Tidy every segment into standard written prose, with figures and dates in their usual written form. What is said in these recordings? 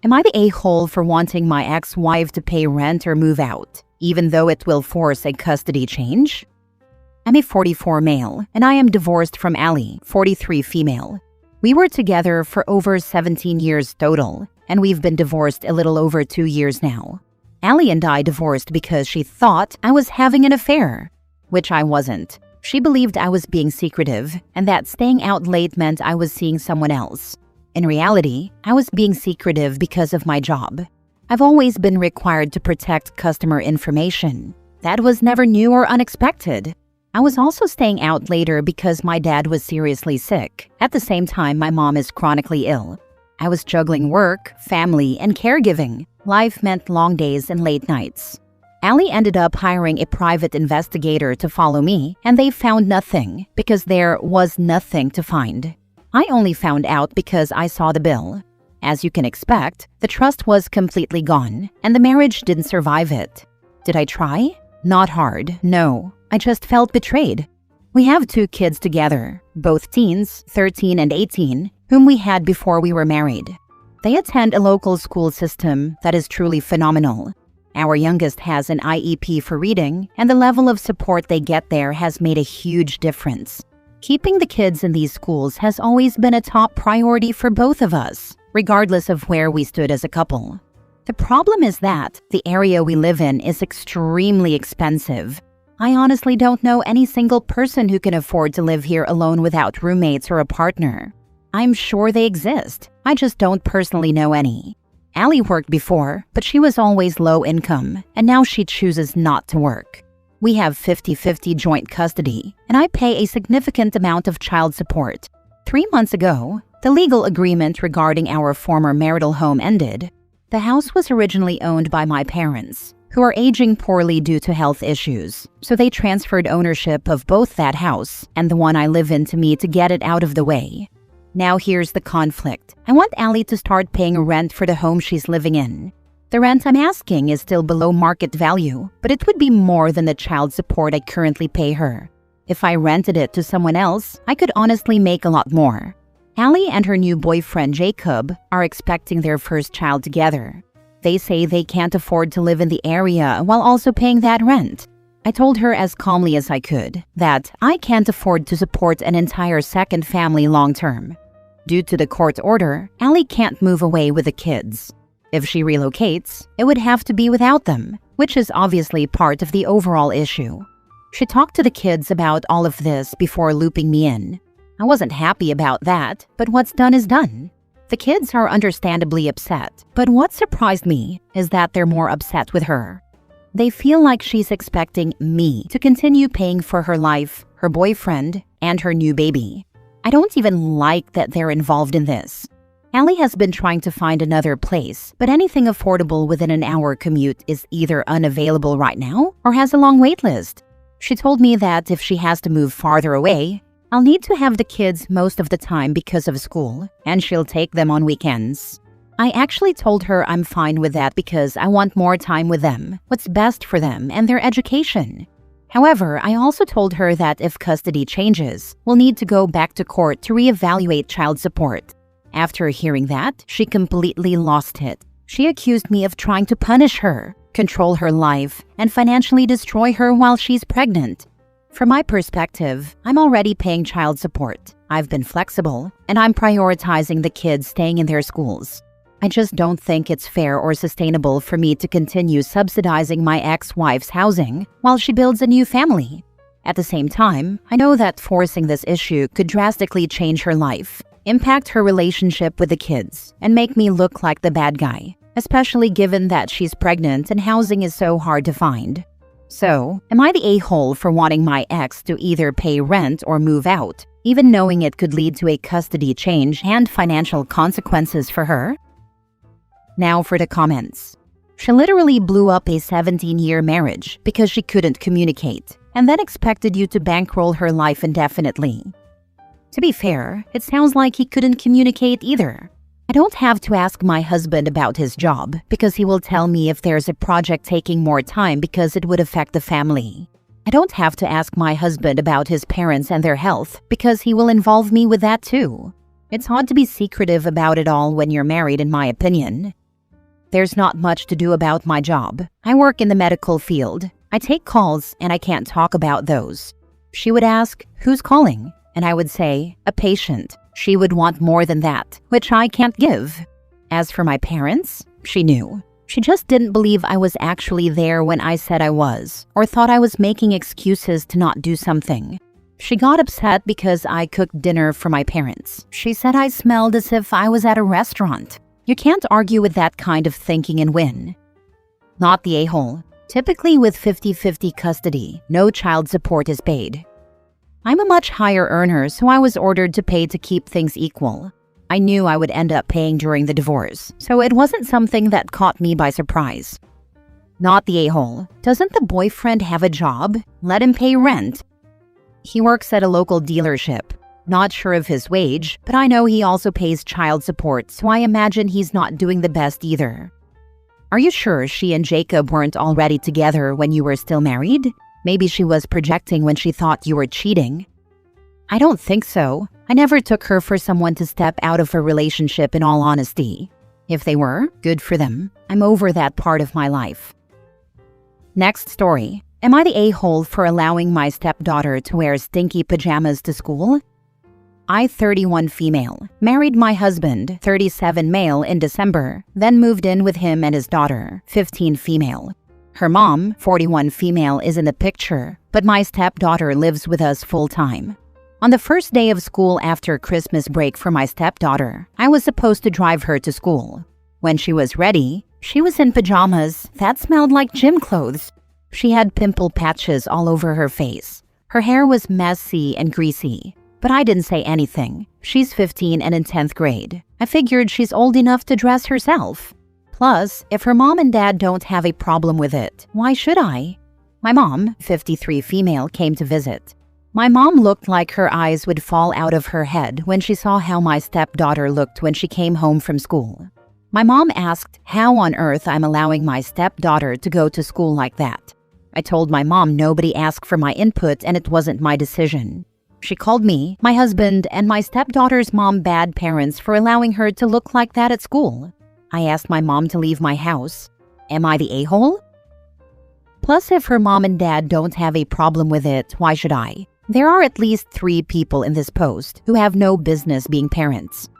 Am I the a-hole for wanting my ex-wife to pay rent or move out, even though it will force a custody change? I'm a 44 male, and I am divorced from Ali, 43 female. We were together for over 17 years total, and we've been divorced a little over 2 years now. Ali and I divorced because she thought I was having an affair, which I wasn't. She believed I was being secretive, and that staying out late meant I was seeing someone else. In reality, I was being secretive because of my job. I've always been required to protect customer information. That was never new or unexpected. I was also staying out later because my dad was seriously sick. At the same time, my mom is chronically ill. I was juggling work, family, and caregiving. Life meant long days and late nights. Ali ended up hiring a private investigator to follow me, and they found nothing because there was nothing to find. I only found out because I saw the bill. As you can expect, the trust was completely gone, and the marriage didn't survive it. Did I try? Not hard, no. I just felt betrayed. We have 2 kids together, both teens, 13 and 18, whom we had before we were married. They attend a local school system that is truly phenomenal. Our youngest has an IEP for reading, and the level of support they get there has made a huge difference. Keeping the kids in these schools has always been a top priority for both of us, regardless of where we stood as a couple. The problem is that the area we live in is extremely expensive. I honestly don't know any single person who can afford to live here alone without roommates or a partner. I'm sure they exist. I just don't personally know any. Ali worked before, but she was always low income, and now she chooses not to work. We have 50-50 joint custody, and I pay a significant amount of child support. 3 months ago, the legal agreement regarding our former marital home ended. The house was originally owned by my parents, who are aging poorly due to health issues, so they transferred ownership of both that house and the one I live in to me to get it out of the way. Now here's the conflict. I want Ali to start paying rent for the home she's living in. The rent I'm asking is still below market value, but it would be more than the child support I currently pay her. If I rented it to someone else, I could honestly make a lot more. Ali and her new boyfriend Jacob are expecting their first child together. They say they can't afford to live in the area while also paying that rent. I told her as calmly as I could that I can't afford to support an entire second family long term. Due to the court order, Ali can't move away with the kids. If she relocates, it would have to be without them, which is obviously part of the overall issue. She talked to the kids about all of this before looping me in. I wasn't happy about that, but what's done is done. The kids are understandably upset, but what surprised me is that they're more upset with her. They feel like she's expecting me to continue paying for her life, her boyfriend, and her new baby. I don't even like that they're involved in this. Ali has been trying to find another place, but anything affordable within an hour commute is either unavailable right now or has a long wait list. She told me that if she has to move farther away, I'll need to have the kids most of the time because of school, and she'll take them on weekends. I actually told her I'm fine with that because I want more time with them, what's best for them and their education. However, I also told her that if custody changes, we'll need to go back to court to reevaluate child support. After hearing that, she completely lost it. She accused me of trying to punish her, control her life, and financially destroy her while she's pregnant. From my perspective, I'm already paying child support. I've been flexible, and I'm prioritizing the kids staying in their schools. I just don't think it's fair or sustainable for me to continue subsidizing my ex-wife's housing while she builds a new family. At the same time, I know that forcing this issue could drastically change her life, impact her relationship with the kids, and make me look like the bad guy, especially given that she's pregnant and housing is so hard to find. So, am I the a-hole for wanting my ex to either pay rent or move out, even knowing it could lead to a custody change and financial consequences for her? Now for the comments. She literally blew up a 17-year marriage because she couldn't communicate, and then expected you to bankroll her life indefinitely. To be fair, it sounds like he couldn't communicate either. I don't have to ask my husband about his job because he will tell me if there's a project taking more time because it would affect the family. I don't have to ask my husband about his parents and their health because he will involve me with that too. It's hard to be secretive about it all when you're married, in my opinion. There's not much to do about my job. I work in the medical field. I take calls and I can't talk about those. She would ask, "Who's calling?" And I would say, "A patient." She would want more than that, which I can't give. As for my parents, she knew. She just didn't believe I was actually there when I said I was, or thought I was making excuses to not do something. She got upset because I cooked dinner for my parents. She said I smelled as if I was at a restaurant. You can't argue with that kind of thinking and win. Not the a-hole. Typically with 50-50 custody, no child support is paid. I'm a much higher earner, so I was ordered to pay to keep things equal. I knew I would end up paying during the divorce, so it wasn't something that caught me by surprise. Not the a-hole. Doesn't the boyfriend have a job? Let him pay rent. He works at a local dealership. Not sure of his wage, but I know he also pays child support, so I imagine he's not doing the best either. Are you sure she and Jacob weren't already together when you were still married? Maybe she was projecting when she thought you were cheating. I don't think so. I never took her for someone to step out of a relationship, in all honesty. If they were, good for them. I'm over that part of my life. Next story. Am I the a-hole for allowing my stepdaughter to wear stinky pajamas to school? I, 31 female, married my husband, 37 male, in December, then moved in with him and his daughter, 15 female. Her mom, 41 female, is in the picture, but my stepdaughter lives with us full-time. On the first day of school after Christmas break for my stepdaughter, I was supposed to drive her to school. When she was ready, she was in pajamas that smelled like gym clothes. She had pimple patches all over her face. Her hair was messy and greasy. But I didn't say anything. She's 15 and in 10th grade. I figured she's old enough to dress herself. Plus, if her mom and dad don't have a problem with it, why should I? My mom, 53 female, came to visit. My mom looked like her eyes would fall out of her head when she saw how my stepdaughter looked when she came home from school. My mom asked how on earth I'm allowing my stepdaughter to go to school like that. I told my mom nobody asked for my input and it wasn't my decision. She called me, my husband, and my stepdaughter's mom bad parents for allowing her to look like that at school. I asked my mom to leave my house. Am I the a-hole? Plus, if her mom and dad don't have a problem with it, why should I? There are at least 3 people in this post who have no business being parents.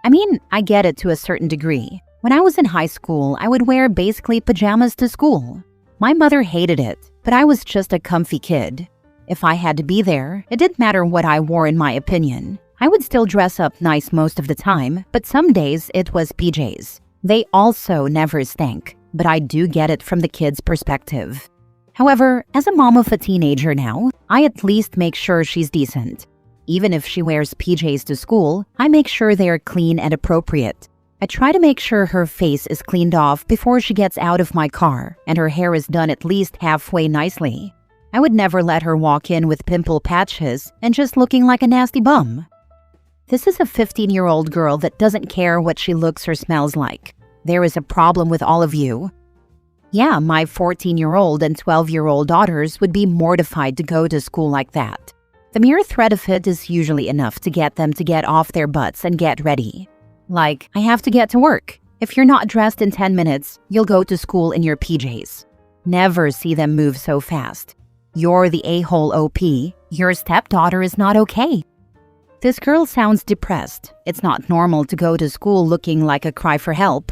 I mean, I get it to a certain degree. When I was in high school, I would wear basically pajamas to school. My mother hated it, but I was just a comfy kid. If I had to be there, it didn't matter what I wore in my opinion. I would still dress up nice most of the time, but some days it was PJs. They also never stank, but I do get it from the kid's perspective. However, as a mom of a teenager now, I at least make sure she's decent. Even if she wears PJs to school, I make sure they are clean and appropriate. I try to make sure her face is cleaned off before she gets out of my car, and her hair is done at least halfway nicely. I would never let her walk in with pimple patches and just looking like a nasty bum. This is a 15-year-old girl that doesn't care what she looks or smells like. There is a problem with all of you. Yeah, my 14-year-old and 12-year-old daughters would be mortified to go to school like that. The mere threat of it is usually enough to get them to get off their butts and get ready. Like, I have to get to work. If you're not dressed in 10 minutes, you'll go to school in your PJs. Never see them move so fast. You're the a-hole OP. Your stepdaughter is not okay. This girl sounds depressed. It's not normal to go to school looking like a cry for help.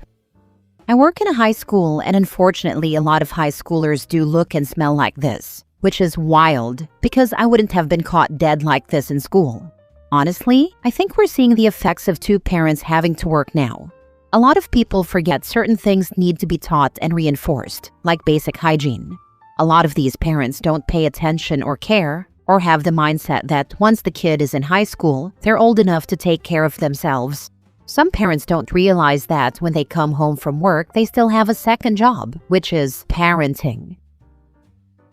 I work in a high school, and unfortunately a lot of high schoolers do look and smell like this, which is wild because I wouldn't have been caught dead like this in school. Honestly, I think we're seeing the effects of 2 parents having to work now. A lot of people forget certain things need to be taught and reinforced, like basic hygiene. A lot of these parents don't pay attention or care, or have the mindset that once the kid is in high school, they're old enough to take care of themselves. Some parents don't realize that when they come home from work, they still have a second job, which is parenting.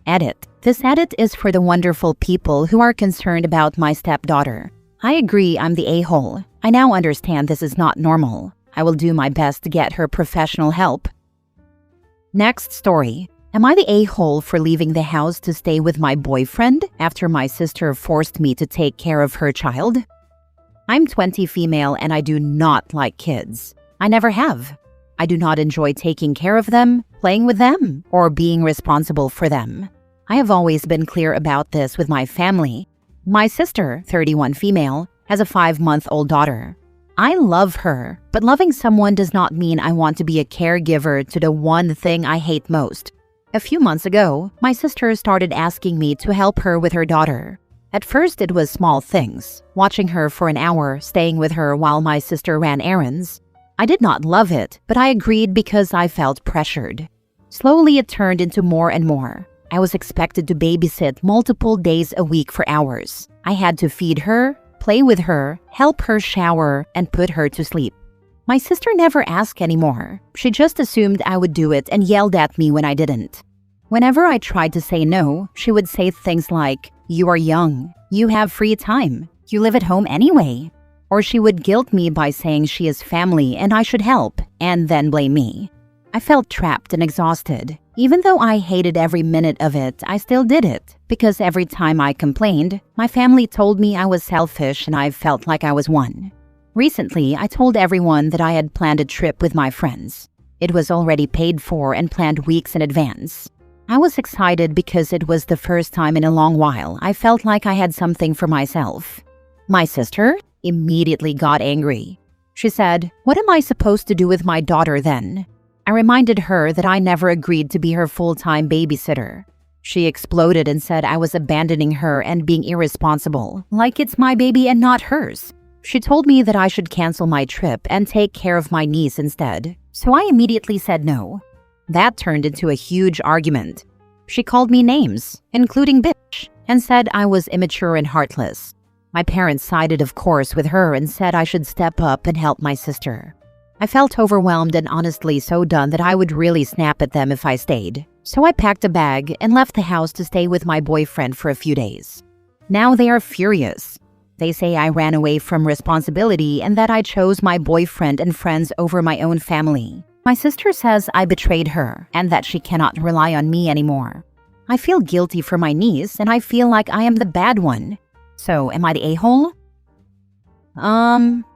Edit. This edit is for the wonderful people who are concerned about my stepdaughter. I agree I'm the a-hole. I now understand this is not normal. I will do my best to get her professional help. Next story. Am I the a-hole for leaving the house to stay with my boyfriend after my sister forced me to take care of her child? I'm 20 female and I do not like kids. I never have. I do not enjoy taking care of them, playing with them, or being responsible for them. I have always been clear about this with my family. My sister, 31 female, has a 5-month-old daughter. I love her, but loving someone does not mean I want to be a caregiver to the one thing I hate most. A few months ago, my sister started asking me to help her with her daughter. At first, it was small things, watching her for an hour, staying with her while my sister ran errands. I did not love it, but I agreed because I felt pressured. Slowly, it turned into more and more. I was expected to babysit multiple days a week for hours. I had to feed her, play with her, help her shower, and put her to sleep. My sister never asked anymore. She just assumed I would do it and yelled at me when I didn't. Whenever I tried to say no, she would say things like, "You are young. You have free time. You live at home anyway." Or she would guilt me by saying she is family and I should help, and then blame me. I felt trapped and exhausted. Even though I hated every minute of it, I still did it, because every time I complained, my family told me I was selfish and I felt like I was one. Recently, I told everyone that I had planned a trip with my friends. It was already paid for and planned weeks in advance. I was excited because it was the first time in a long while I felt like I had something for myself. My sister immediately got angry. She said, "What am I supposed to do with my daughter then?" I reminded her that I never agreed to be her full-time babysitter. She exploded and said I was abandoning her and being irresponsible, like it's my baby and not hers. She told me that I should cancel my trip and take care of my niece instead, so I immediately said no. That turned into a huge argument. She called me names, including bitch, and said I was immature and heartless. My parents sided, of course, with her and said I should step up and help my sister. I felt overwhelmed and honestly so done that I would really snap at them if I stayed. So I packed a bag and left the house to stay with my boyfriend for a few days. Now they are furious. They say I ran away from responsibility and that I chose my boyfriend and friends over my own family. My sister says I betrayed her and that she cannot rely on me anymore. I feel guilty for my niece and I feel like I am the bad one. So am I the a-hole?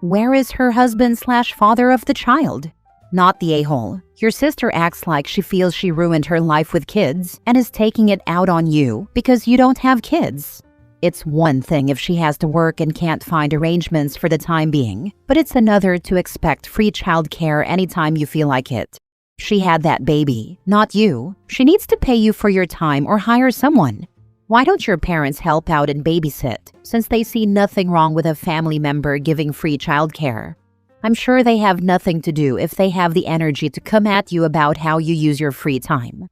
Where is her husband/father of the child? Not the a-hole. Your sister acts like she feels she ruined her life with kids and is taking it out on you because you don't have kids. It's one thing if she has to work and can't find arrangements for the time being, but it's another to expect free childcare anytime you feel like it. She had that baby, not you. She needs to pay you for your time or hire someone. Why don't your parents help out and babysit, since they see nothing wrong with a family member giving free childcare? I'm sure they have nothing to do if they have the energy to come at you about how you use your free time.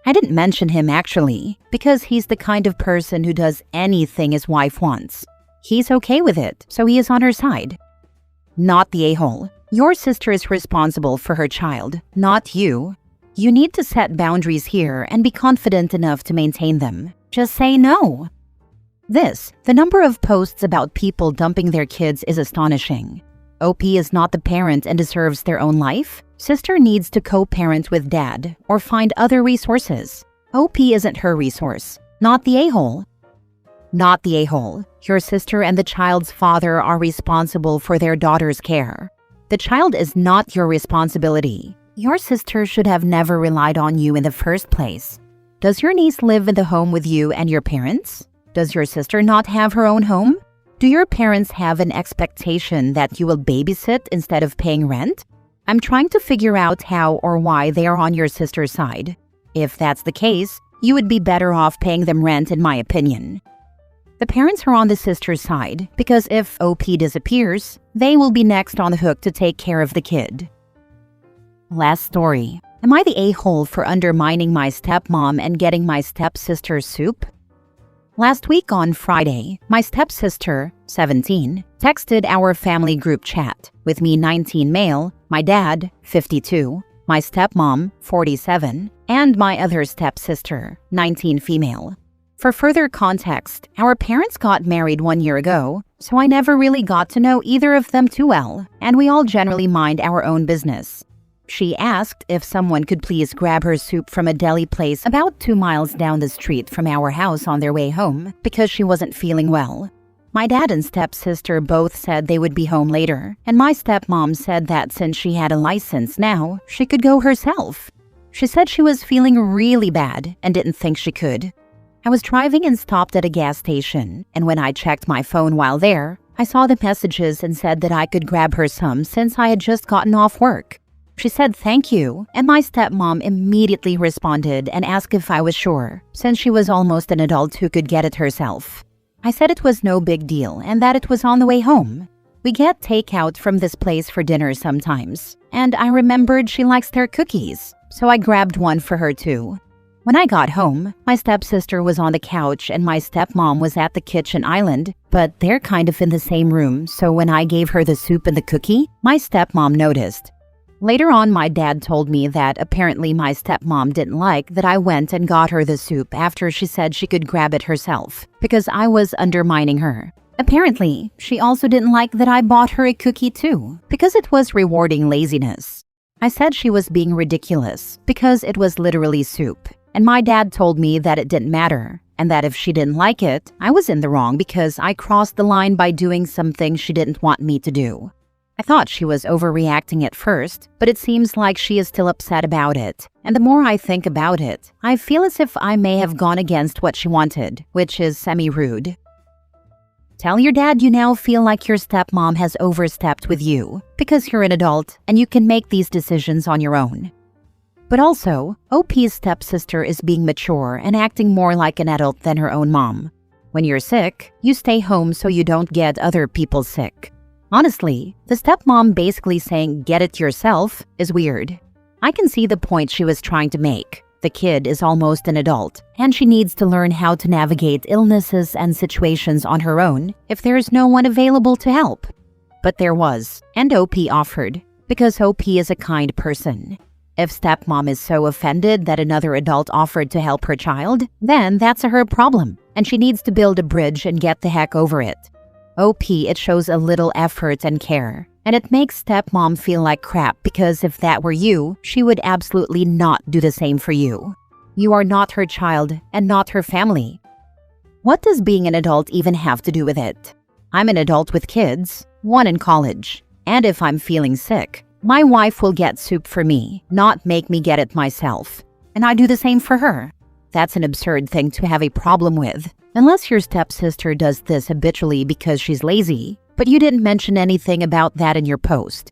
I didn't mention him actually, because he's the kind of person who does anything his wife wants. He's okay with it, so he is on her side. Not the a-hole. Your sister is responsible for her child, not you. You need to set boundaries here and be confident enough to maintain them. Just say no. The number of posts about people dumping their kids is astonishing. OP is not the parent and deserves their own life. Sister needs to co-parent with dad or find other resources. OP isn't her resource, not the a-hole. Not the a-hole. Your sister and the child's father are responsible for their daughter's care. The child is not your responsibility. Your sister should have never relied on you in the first place. Does your niece live in the home with you and your parents? Does your sister not have her own home? Do your parents have an expectation that you will babysit instead of paying rent? I'm trying to figure out how or why they are on your sister's side. If that's the case, you would be better off paying them rent, in my opinion. The parents are on the sister's side because if OP disappears, they will be next on the hook to take care of the kid. Last story. Am I the a-hole for undermining my stepmom and getting my stepsister soup? Last week on Friday, my stepsister, 17, texted our family group chat with me 19 male, my dad, 52, my stepmom, 47, and my other stepsister, 19 female. For further context, our parents got married 1 year ago, so I never really got to know either of them too well, and we all generally mind our own business. She asked if someone could please grab her soup from a deli place about 2 miles down the street from our house on their way home because she wasn't feeling well. My dad and stepsister both said they would be home later, and my stepmom said that since she had a license now, she could go herself. She said she was feeling really bad and didn't think she could. I was driving and stopped at a gas station, and when I checked my phone while there, I saw the messages and said that I could grab her some since I had just gotten off work. She said thank you, and my stepmom immediately responded and asked if I was sure, since she was almost an adult who could get it herself. I said it was no big deal and that it was on the way home. We get takeout from this place for dinner sometimes, and I remembered she likes their cookies, so I grabbed one for her too. When I got home, my stepsister was on the couch and my stepmom was at the kitchen island, but they're kind of in the same room, so when I gave her the soup and the cookie, my stepmom noticed. Later on, my dad told me that apparently my stepmom didn't like that I went and got her the soup after she said she could grab it herself, because I was undermining her. Apparently, she also didn't like that I bought her a cookie too, because it was rewarding laziness. I said she was being ridiculous, because it was literally soup, and my dad told me that it didn't matter, and that if she didn't like it, I was in the wrong because I crossed the line by doing something she didn't want me to do. I thought she was overreacting at first, but it seems like she is still upset about it. And the more I think about it, I feel as if I may have gone against what she wanted, which is semi-rude. Tell your dad you now feel like your stepmom has overstepped with you, because you're an adult and you can make these decisions on your own. But also, OP's stepsister is being mature and acting more like an adult than her own mom. When you're sick, you stay home so you don't get other people sick. Honestly, the stepmom basically saying get it yourself is weird. I can see the point she was trying to make. The kid is almost an adult, and she needs to learn how to navigate illnesses and situations on her own if there is no one available to help. But there was, and OP offered, because OP is a kind person. If stepmom is so offended that another adult offered to help her child, then that's her problem, and she needs to build a bridge and get the heck over it. OP, it shows a little effort and care, and it makes stepmom feel like crap because if that were you, she would absolutely not do the same for you. You are not her child and not her family. What does being an adult even have to do with it? I'm an adult with kids, one in college, and if I'm feeling sick, my wife will get soup for me, not make me get it myself, and I do the same for her. That's an absurd thing to have a problem with. Unless your stepsister does this habitually because she's lazy, but you didn't mention anything about that in your post.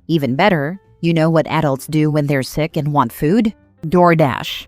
Even better, you know what adults do when they're sick and want food? DoorDash.